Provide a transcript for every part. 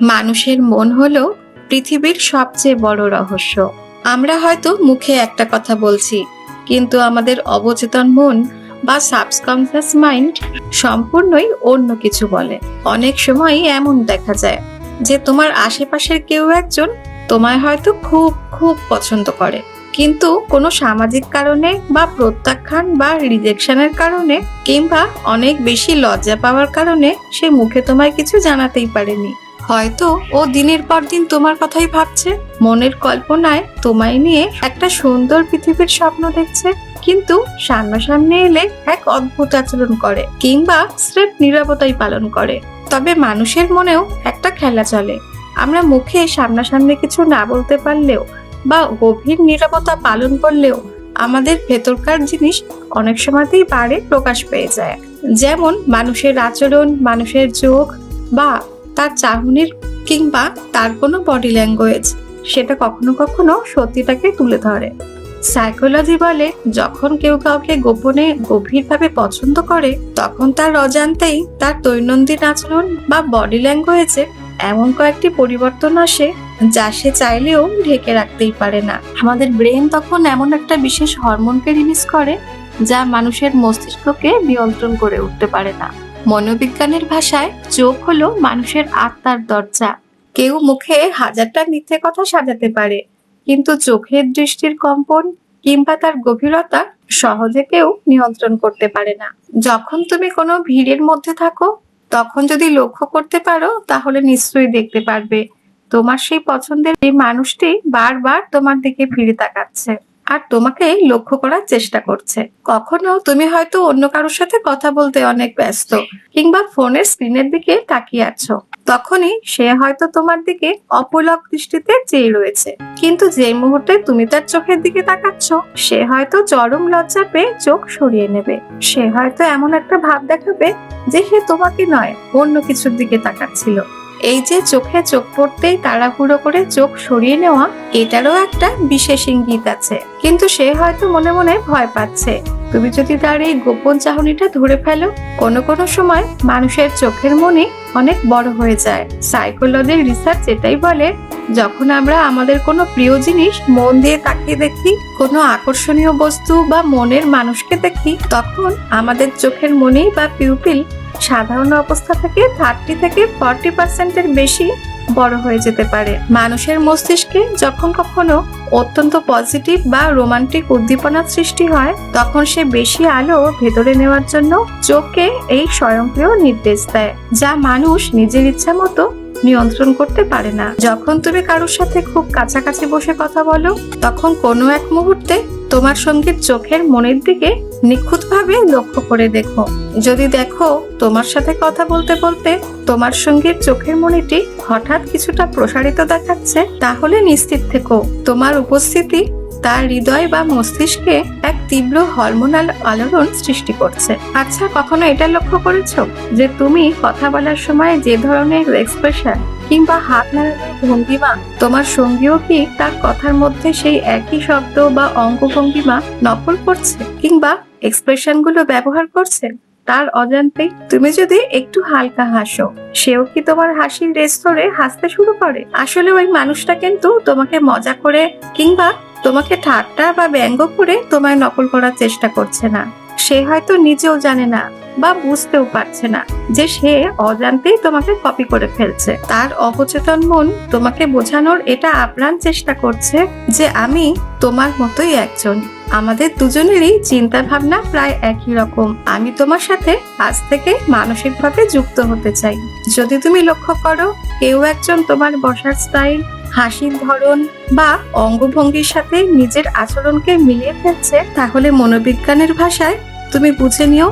মানুষের মন হলো পৃথিবীর সবচেয়ে বড় রহস্য। আমরা হয়তো মুখে একটা কথা বলছি, কিন্তু আমাদের অবচেতন মন বা সাবকনসিয়াস মাইন্ড সম্পূর্ণই অন্য কিছু বলে। অনেক সময়ই এমন দেখা যায় যে তোমার আশেপাশের কেউ একজন তোমায় হয়তো খুব খুব পছন্দ করে, কিন্তু কোনো সামাজিক কারণে বা প্রত্যাখ্যান বা রিজেকশনের কারণে কিংবা অনেক বেশি লজ্জা পাওয়ার কারণে সে মুখে তোমায় কিছু জানাতেই পারেনি। হয়তো ও দিনের পর দিন তোমার কথাই ভাবছে, মনের কল্পনায় তোমায় নিয়ে একটা সুন্দর পৃথিবীর স্বপ্ন দেখছে, কিন্তু সামনাসামনি এলে এক অদ্ভুত আচরণ করে কিংবা স্রেফ নীরবতাই পালন করে। তবে মানুষের মনেও একটা খেলা চলে। আমরা মুখে সামনাসামনি কিছু না বলতে পারলেও বা গভীর নীরবতা পালন করলেও আমাদের ভেতরকার জিনিস অনেক সময়তেই বারে প্রকাশ পেয়ে যায়। যেমন মানুষের আচরণ, মানুষের চোখ বা তার চাহনির কিংবা তার কোনো বডি ল্যাঙ্গুয়েজ, সেটা কখনো কখনো সত্যিটাকে তুলে ধরে। সাইকোলজি বলে, যখন কেউ কাউকে গোপনে গভীরভাবে পছন্দ করে, তখন তার অজান্তেই তার দৈনন্দিন আচরণ বা বডি ল্যাঙ্গুয়েজে এমন কয়েকটি পরিবর্তন আসে যা সে চাইলেও ঢেকে রাখতেই পারে না। আমাদের ব্রেন তখন এমন একটা বিশেষ হরমোনকে রিলিজ করে যা মানুষের মস্তিষ্ককে নিয়ন্ত্রণ করে উঠতে পারে না। মনোবিজ্ঞানের ভাষায় চোখ হলো মানুষের আত্মার দরজা। কেউ মুখে হাজারটা মিথ্যে কথা সাজাতে পারে, কিন্তু চোখের দৃষ্টির কম্পন কিংবা তার গভীরতা সহজে কেউ নিয়ন্ত্রণ করতে পারে না। যখন তুমি কোনো ভিড়ের মধ্যে থাকো, তখন যদি লক্ষ্য করতে পারো, তাহলে নিশ্চয়ই দেখতে পারবে তোমার সেই পছন্দের এই মানুষটি বারবার তোমার দিকে ফিরে তাকাচ্ছে আর তোমাকে লক্ষ্য করার চেষ্টা করছে। কখনো তুমি হয়তো অন্য কারোর সাথে কথা বলতে অনেক ব্যস্ত কিংবা ফোনের স্ক্রিনের দিকে তাকিয়ে আছো, তখনই সে হয়তো তোমার দিকে অপলক দৃষ্টিতে চেয়ে রয়েছে। কিন্তু যে মুহূর্তে তুমি তার চোখের দিকে তাকাচ্ছ, সে হয়তো চরম লজ্জা পেয়ে চোখ সরিয়ে নেবে। সে হয়তো এমন একটা ভাব দেখাবে যে সে তোমাকে নয়, অন্য কিছুর দিকে তাকাচ্ছিল। এই যে চোখে চোখ পড়তেই তাড়াহুড়ো করে চোখ সরিয়ে নেওয়া, এটারও একটা বিশেষ ইঙ্গিত আছে। কিন্তু সে হয়তো মনে মনে ভয় পাচ্ছে তুমি যদি তার এই গোপন চাহনিটা ধরে ফেলো। কোনো কোনো সময় মানুষের চোখের মনি অনেক বড় হয়ে যায়। সাইকোলজির রিসার্চ এটাই বলে, যখন আমরা আমাদের কোনো প্রিয় জিনিস মন দিয়ে তাকিয়ে দেখি, কোনো আকর্ষণীয় বস্তু বা মনের মানুষকে দেখি, তখন আমাদের চোখের মনি বা পিউপিল সাধারণ অবস্থা থেকে 30 থেকে 40% বেশি বড় হয়ে যেতে পারে। মানুষের মস্তিষ্কে যখন কখনো অত্যন্ত পজিটিভ বা রোমান্টিক উদ্দীপনা সৃষ্টি হয়, তখন সে বেশি আলো ভেতরে নেওয়ার জন্য চোখকে এই স্বয়ংক্রিয় নির্দেশ দেয়, যা মানুষ নিজের ইচ্ছা মতো নিয়ন্ত্রণ করতে পারে না। যখন তুমি কারোর সাথে খুব কাছাকাছি বসে কথা বলো, তখন কোনো এক মুহূর্তে তোমার সঙ্গীর চোখের মনের দিকে নিখুঁতভাবে লক্ষ্য করে দেখো। যদি দেখো তোমার সাথে কথা বলতে বলতে তোমার সঙ্গীর চোখের মনিটি হঠাৎ কিছুটা প্রসারিত দেখাচ্ছে, তাহলে নিশ্চিত থেকো তোমার উপস্থিতি তার হৃদয় বা মস্তিষ্কে এক তীব্র হরমোনাল আলোড়ন সৃষ্টি করছে। আচ্ছা, কখনো এটা লক্ষ্য করেছো যে তুমি কথা বলার সময় যে ধরনের এক্সপ্রেশন কিংবা হাত নাড়ানোর ভঙ্গিমা, তোমার সঙ্গীও কি তার কথার মধ্যে সেই একই শব্দ বা অঙ্গভঙ্গিমা নকল করছে কিংবা এক্সপ্রেশন গুলো ব্যবহার করছে তার অজান্তেই? তুমি যদি একটু হালকা হাসো, সেও কি তোমার হাসির রেশ ধরে হাসতে শুরু করে? আসলে ওই মানুষটা কিন্তু তোমাকে মজা করে কিংবা তোমাকে ঠাট্টা বা ব্যঙ্গ করে তোমায় নকল করার চেষ্টা করছে না। সে হয়তো নিজেও জানে না বা বুঝতেও পারছে না যে সে অজান্তেই তোমাকে কপি করে ফেলছে। তার অবচেতন মন তোমাকে বোঝানোর এটা আপ্রাণ চেষ্টা করছে যে আমি তোমার মতোই একজন, আমাদের দুজনেরই চিন্তা ভাবনা প্রায় একই রকম, আমি তোমার সাথে আজ থেকে মানসিকভাবে যুক্ত হতে চাই। যদি তুমি লক্ষ্য করো কেউ একজন তোমার বসার স্টাইল, হাসির ধরন বা অঙ্গভঙ্গির সাথে নিজের আচরণকে মিলিয়ে ফেলছে, তাহলে মনোবিজ্ঞানের ভাষায় তুমি বুঝে নিও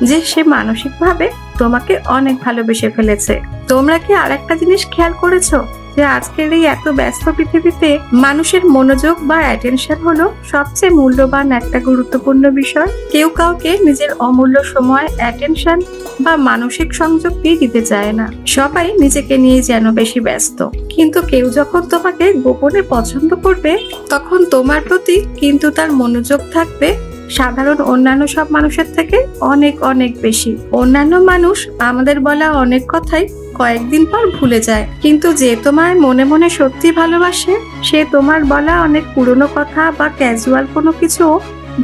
যে সে মানসিকভাবে তোমাকে অনেক ভালোবেসে ফেলেছে। তোমরা কি আরেকটা জিনিস খেয়াল করেছো যে আজকের এই এত ব্যস্ত পৃথিবীতে মানুষের মনোযোগ বা অ্যাটেনশন হলো সবচেয়ে মূল্যবান একটা গুরুত্বপূর্ণ বিষয়। কেউ কাউকে নিজের অমূল্য সময়, অ্যাটেনশন বা মানসিক সংযোগ দিয়ে দিতে চায় না। সবাই নিজেকে নিয়ে যেন বেশি ব্যস্ত। কিন্তু কেউ যখন তোমাকে গোপনে পছন্দ করবে, তখন তোমার প্রতি কিন্তু তার মনোযোগ থাকবে সাধারণ অন্যান্য সব মানুষের থেকে অনেক অনেক বেশি। অন্যান্য মানুষ আমাদের বলা অনেক কথাই কয়েকদিন পর ভুলে যায়, কিন্তু যে তোমায় মনে মনে সত্যি ভালোবাসে সে তোমার বলা অনেক পুরনো কথা বা ক্যাজুয়াল কোনো কিছু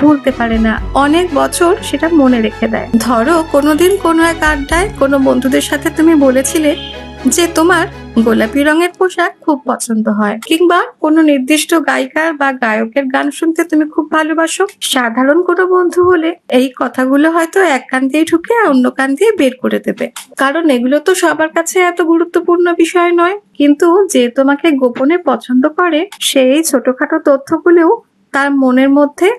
ভুলতে পারে না, অনেক বছর সেটা মনে রেখে দেয়। ধরো কোনোদিন কোনো এক আড্ডায় কোনো বন্ধুদের সাথে তুমি বলেছিলে যে তোমার গোলাপি রঙের পোশাক খুব পছন্দ হয়, কিংবা কোনো নির্দিষ্ট গায়িকার বা গায়কের গান শুনতে তুমি খুব ভালোবাসো। সাধারণ কোনো বন্ধু হলে এই কথাগুলো হয়তো এক কান দিয়ে ঢুকে অন্য কান দিয়ে বের করে দেবে, কারণ এগুলো তো সবার কাছে এত গুরুত্বপূর্ণ বিষয় নয়। কিন্তু যে তোমাকে গোপনে পছন্দ করে সেই ছোটখাটো তথ্যগুলোও তার মনের মধ্যে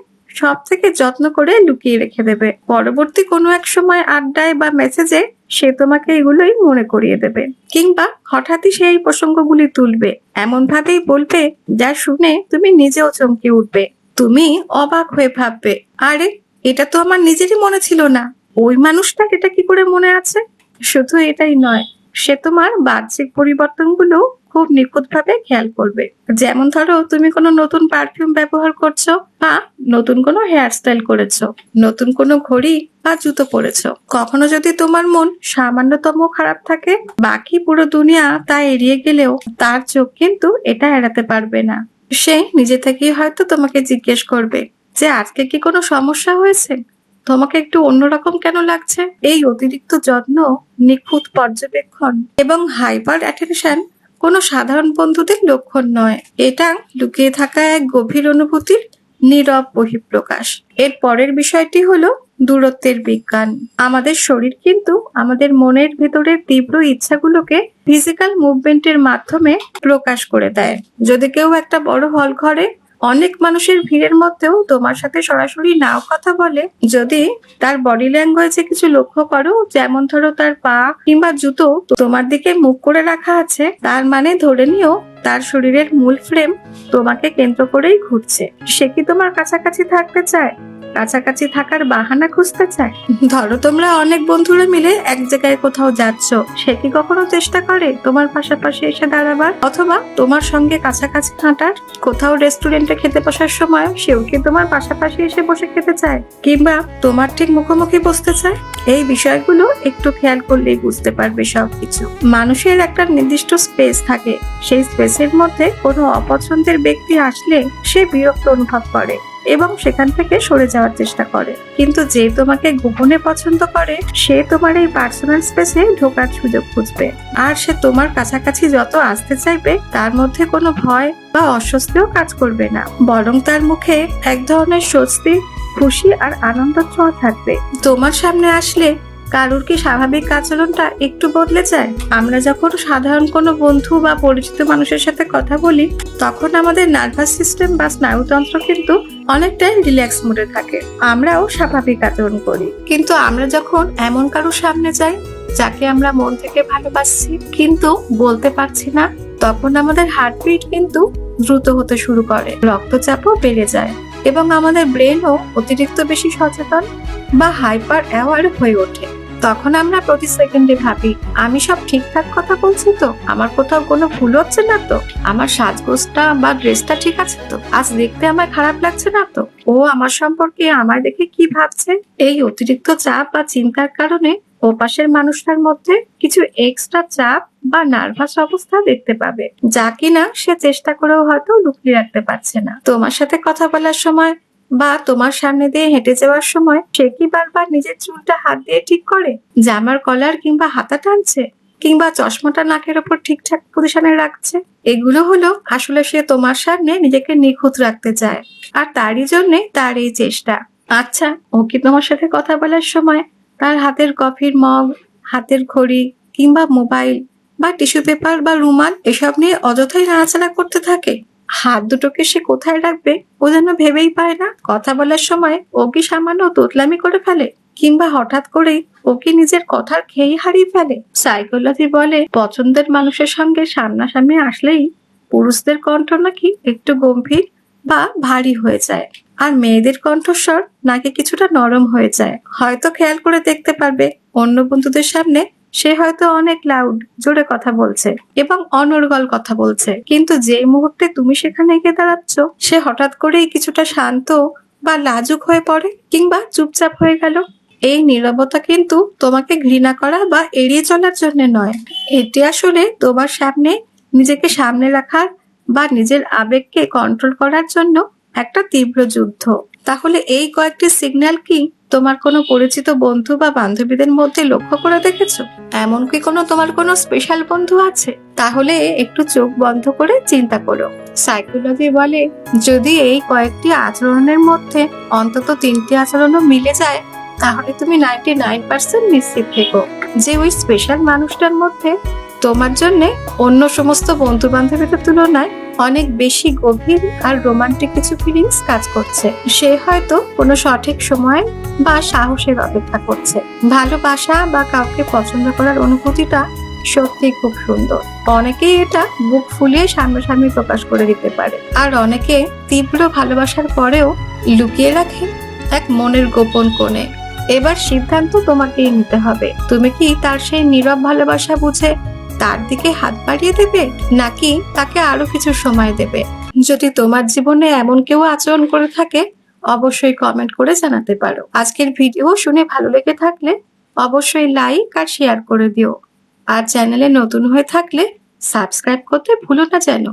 সব থেকে যত্ন করে লুকিয়ে রেখে দেবে। পরবর্তী কোনো এক সময় আড্ডায় বা মেসেজে সে তোমাকে এগুলোই মনে করিয়ে দেবে, কিংবা হঠাৎই সেই প্রসঙ্গগুলি তুলবে, এমন ভাবেই বলবে যা শুনে তুমি নিজেও চমকে উঠবে। তুমি অবাক হয়ে ভাববে, আরে এটা তো আমার নিজেরই মনে ছিল না, ওই মানুষটার এটা কি করে মনে আছে। শুধু এটাই নয়, সে তোমার বাহ্যিক পরিবর্তনগুলো খুব নিখুঁতভাবে খেয়াল করবে। যেমন ধরো তুমি কোনো নতুন পারফিউম ব্যবহার করছো, বা নতুন কোনো হেয়ার স্টাইল করেছো, নতুন কোনো ঘড়ি বা জুতো পরেছো। কখনো যদি তোমার মন সামান্যতম খারাপ থাকে, বাকি পুরো দুনিয়া তা এড়িয়ে গেলেও তার চোখ কিন্তু এটা এড়াতে পারবে না। সে নিজে থেকেই হয়তো তোমাকে জিজ্ঞেস করবে যে আজকে কি কোনো সমস্যা হয়েছে, তোমাকে একটু অন্যরকম কেন লাগছে। এই অতিরিক্ত যত্ন, নিখুঁত পর্যবেক্ষণ এবং হাইপার অ্যাটেনশন কোনো সাধারণ বন্ধুদের লক্ষণ নয়, এটা লুকিয়ে থাকা এক গভীর অনুভূতির নীরব বহিঃপ্রকাশ। এর পরের বিষয়টি হলো দূরত্বের বিজ্ঞান। আমাদের শরীর কিন্তু আমাদের মনের ভেতরের তীব্র ইচ্ছাগুলোকে ফিজিক্যাল মুভমেন্টের মাধ্যমে প্রকাশ করে দেয়। যদি কেউ একটা বড় হল ঘরে অনেক মানুষের ভিড়ের মধ্যেও তোমার সাথে সরাসরি নাও কথা বলে, যদি তার বডি ল্যাঙ্গুয়েজে কিছু লক্ষ্য করো, যেমন ধরো তার পা কিংবা জুতো তোমার দিকে মুখ করে রাখা আছে, তার মানে ধরে নিও তার শরীরের মূল ফ্রেম তোমাকে কেন্দ্র করেই ঘুরছে। সে কি তোমার কাছাকাছি থাকতে চায়, কাছাকাছি থাকার বাহানা খুঁজতে চায়? ধরো তোমরা অনেক বন্ধুরা মিলে এক জায়গায় কোথাও যাচ্ছ, সে কি কখনো চেষ্টা করে তোমার পাশাপাশি এসে দাঁড়াবার, অথবা তোমার সঙ্গে কাছাকাছি হাঁটার? কোথাও রেস্টুরেন্টে খেতে বসার সময় সেও কি তোমার পাশাপাশি এসে বসে খেতে চায়, কিংবা তোমার ঠিক মুখোমুখি বসতে চায়? এই বিষয়গুলো একটু খেয়াল করলেই বুঝতে পারবে সবকিছু। মানুষের একটা নির্দিষ্ট স্পেস থাকে, সেই স্পেসের মধ্যে কোনো অপছন্দের ব্যক্তি আসলে সে বিরক্ত অনুভব করে এবং সেখান থেকে সরে যাওয়ার চেষ্টা করে। কিন্তু যে তোমাকে গোপনে পছন্দ করে সে তোমার এই পার্সোনাল স্পেসে ঢোকার সুযোগ খুঁজবে, আর সে তোমার কাছাকাছি যত আসতে চাইবে তার মধ্যে কোনো ভয় বা অস্বস্তিও কাজ করবে না, বরং তার মুখে এক ধরনের স্বস্তি, খুশি আর আনন্দ ছোঁয়া থাকবে। তোমার সামনে আসলে কারুর কি স্বাভাবিক আচরণটা একটু বদলে যায়? আমরা যখন সাধারণ কোনো বন্ধু বা পরিচিত মানুষের সাথে কথা বলি, তখন আমাদের নার্ভাস সিস্টেম বা স্নায়ুতন্ত্র কিন্তু অনেকটাই রিল্যাক্স মোডে থাকে, আমরাও স্বাভাবিক আচরণ করি। কিন্তু আমরা যখন এমন কারোর সামনে যাই যাকে আমরা মন থেকে ভালোবাসছি কিন্তু বলতে পারছি না, তখন আমাদের হার্টবিট কিন্তু দ্রুত হতে শুরু করে, রক্তচাপও বেড়ে যায় এবং আমাদের ব্রেনও অতিরিক্ত বেশি সচেতন বা হাইপার অ্যাওয়ার হয়ে ওঠে। তখন আমরা প্রতি সেকেন্ডে ভাবি, আমি সব ঠিকঠাক কথা বলছি তো, আমার কোথাও কোনো ভুল হচ্ছে না তো, আমার সাজগোজটা বা ড্রেসটা ঠিক আছে তো, আজ দেখতে আমার খারাপ লাগছে না তো, ও আমার সম্পর্কে আমায় দেখে কি ভাবছে। এই অতিরিক্ত চাপ বা চিন্তার কারণে ওপাশের মানুষটার মধ্যে কিছু এক্সট্রা চাপ বা নার্ভাস অবস্থা দেখতে পাবে, যা কিনা সে চেষ্টা করেও হয়তো লুকিয়ে রাখতে পারছে না। তোমার সাথে কথা বলার সময় বা তোমার সামনে দিয়ে হেঁটে যাওয়ার সময় সে কি বারবার নিজের চুলটা হাত দিয়ে ঠিক করে, জামার কলার কিংবা হাতা টানছে, কিংবা চশমাটা নাকের ওপর ঠিকঠাক পজিশনে রাখছে? এগুলো হলো আসলে সে তোমার সামনে নিজেকে নিখুঁত রাখতে চায়, আর তারই জন্যে তার এই চেষ্টা। আচ্ছা, ও কি তোমার সাথে কথা বলার সময় তার হাতের কফির মগ, হাতের ঘড়ি কিংবা মোবাইল বা টিস্যু পেপার বা রুমাল এসব নিয়ে অযথাই নাড়াচাড়া করতে থাকে? হাত দুটোকে সে কোথায় রাখবে ও যেন ভেবেই পায় না। কথা বলার সময় ও কি সামান্য তোতলামি করে ফেলে, কিংবা হঠাৎ করেই ও কি নিজের কথার খেই হারিয়ে ফেলে? সাইকোলজি বলে পছন্দের মানুষের সঙ্গে সামনাসামনি আসলেই পুরুষদের কণ্ঠ নাকি একটু গম্ভীর বা ভারী হয়ে যায়, আর মেয়েদের কণ্ঠস্বর নাকি কিছুটা নরম হয়ে যায়। হয়তো খেয়াল করে দেখতে পারবে অন্য বন্ধুদের সামনে সে হয়তো অনেক লাউড জোরে কথা বলছে এবং অনর্গল কথা বলছে, কিন্তু যে মুহূর্তে তুমি সেখানে গিয়ে দাঁড়াচ্ছ সে হঠাৎ করেই কিছুটা শান্ত বা লাজুক হয়ে পড়ে কিংবা চুপচাপ হয়ে গেল। এই নীরবতা কিন্তু তোমাকে ঘৃণা করা বা এড়িয়ে চলার জন্য নয়, এটি আসলে তোমার সামনে নিজেকে সামনে রাখার বা নিজের আবেগকে কন্ট্রোল করার জন্য একটা তীব্র যুদ্ধ। তাহলে এই কয়েকটি সিগন্যাল কি তোমার কোনো পরিচিত বন্ধু বা বান্ধবীদের মধ্যে লক্ষ্য করে দেখেছো? এমনকি তোমার কোনো স্পেশাল বন্ধু আছে? তাহলে একটু চোখ বন্ধ করে চিন্তা করো। সাইকোলজি বলে, যদি এই কয়েকটি আচরণের মধ্যে অন্তত 3টি আচরণও মিলে যায়, তাহলে তুমি 99% নিশ্চিত থেকো যে ওই স্পেশাল মানুষটার মধ্যে তোমার জন্য অন্য সমস্ত বন্ধু বান্ধবীদের তুলনায় অনেক বেশি গভীর আর রোমান্টিক কিছু ফিলিংস কাজ করছে। সে হয়তো কোনো সঠিক সময় বা সাহসের অপেক্ষা করছে। ভালোবাসা বা কাউকে পছন্দ করার অনুভূতিটা সত্যি খুব সুন্দর। অনেকেই এটা বুক ফুলিয়ে সামনাসামনি প্রকাশ করে দিতে পারে, আর অনেকে তীব্র ভালোবাসার পরেও লুকিয়ে রাখে এক মনের গোপন কোণে। এবার সিদ্ধান্ত তোমাকেই নিতে হবে। তুমি কি তার সেই নীরব ভালোবাসা বুঝে তার দিকে হাত বাড়িয়ে দেবে, নাকি তাকে আরো কিছু সময় দেবে? যদি তোমার জীবনে এমন কেউ আচরণ করে থাকে, অবশ্যই কমেন্ট করে জানাতে পারো। আজকের ভিডিও শুনে ভালো লেগে থাকলে অবশ্যই লাইক আর শেয়ার করে দিও। আর চ্যানেলে নতুন হয়ে থাকলে সাবস্ক্রাইব করতে ভুলো না যেন।